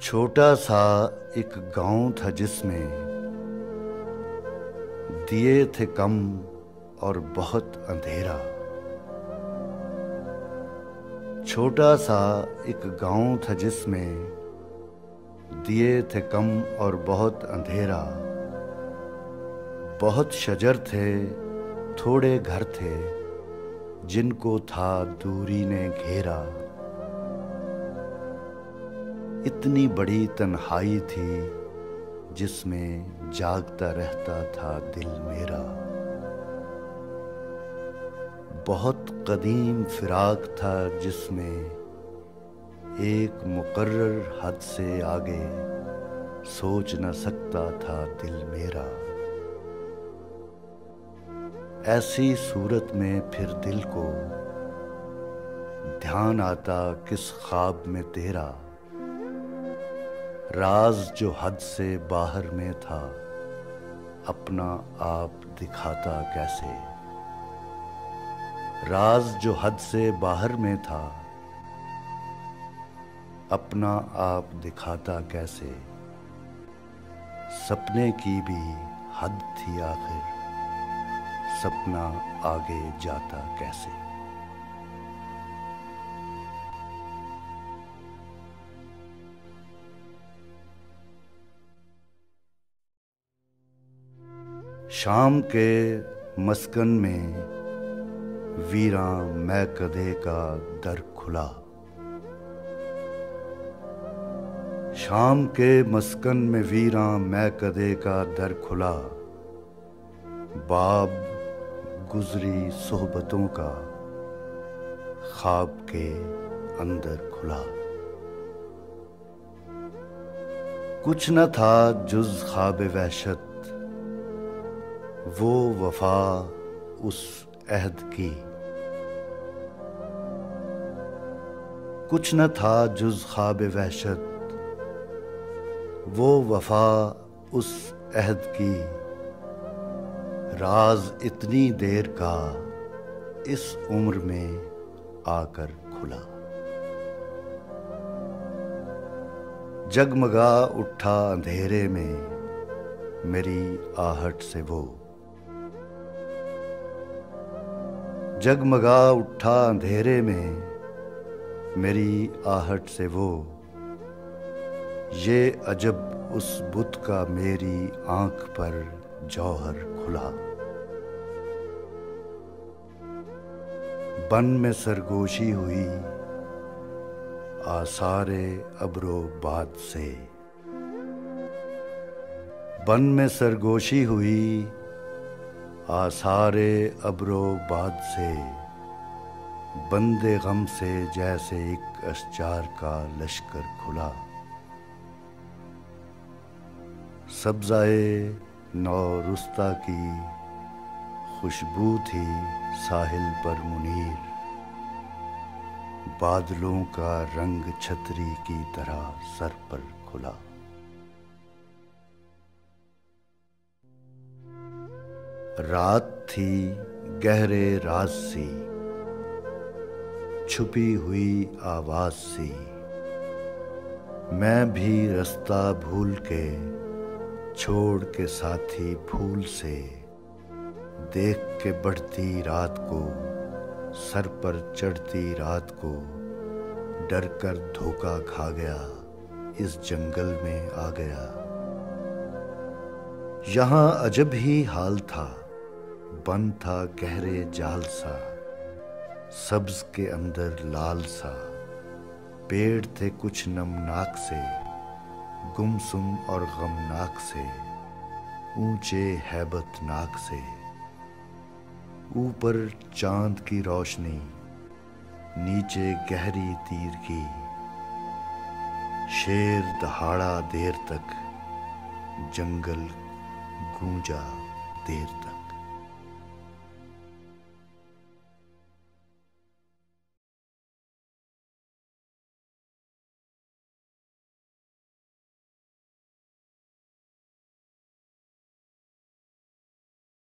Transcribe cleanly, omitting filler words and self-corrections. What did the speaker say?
छोटा सा एक गांव था जिसमें दिए थे कम और बहुत अंधेरा। छोटा सा एक गांव था जिसमें दिए थे कम और बहुत अंधेरा। बहुत शजर थे, थोड़े घर थे, जिनको था दूरी ने घेरा। इतनी बड़ी तन्हाई थी जिसमें जागता रहता था दिल मेरा। बहुत कदीम फिराक था जिसमें एक मुकर्रर हद से आगे सोच न सकता था दिल मेरा। ऐसी सूरत में फिर दिल को ध्यान आता किस ख्वाब में तेरा। राज जो हद से बाहर में था, अपना आप दिखाता कैसे। राज जो हद से बाहर में था, अपना आप दिखाता कैसे। सपने की भी हद थी आखिर, सपना आगे जाता कैसे। शाम के मस्कन में वीरां मैं कदे का दर खुला। शाम के मस्कन में वीरां मैं कदे का दर खुला। बाब गुजरी सोहबतों का ख्वाब के अंदर खुला। कुछ न था जुज ख्वाब वहशत, वो वफा उस अहद की। कुछ न था जुज ख्वाब वहशत, वो वफा उस अहद की। राज इतनी देर का इस उम्र में आकर खुला। जगमगा उठा अंधेरे में मेरी आहट से वो। जगमगा उठा अंधेरे में मेरी आहट से वो। ये अजब उस बुत का मेरी आंख पर जौहर खुला। बन में सरगोशी हुई आसारे अब्रो बाद से। बन में सरगोशी हुई आसारे अब्रो बाद से। बंदे गम से जैसे एक अशजार का लश्कर खुला। सब्ज़ाए नौ रुस्ता की खुशबू थी साहिल पर मुनीर। बादलों का रंग छतरी की तरह सर पर खुला। रात थी गहरे राज सी, छुपी हुई आवाज सी। मैं भी रास्ता भूल के छोड़ के साथी फूल से। देख के बढ़ती रात को, सर पर चढ़ती रात को, डर कर धोखा खा गया, इस जंगल में आ गया। यहाँ अजब ही हाल था, बन था गहरे जाल सा। सब्ज के अंदर लाल सा। पेड़ थे कुछ नमनाक से, गुमसुम और गमनाक से, ऊंचे हैबतनाक से। ऊपर चांद की रोशनी, नीचे गहरी तीर की। शेर दहाड़ा देर तक, जंगल गूंजा देर तक।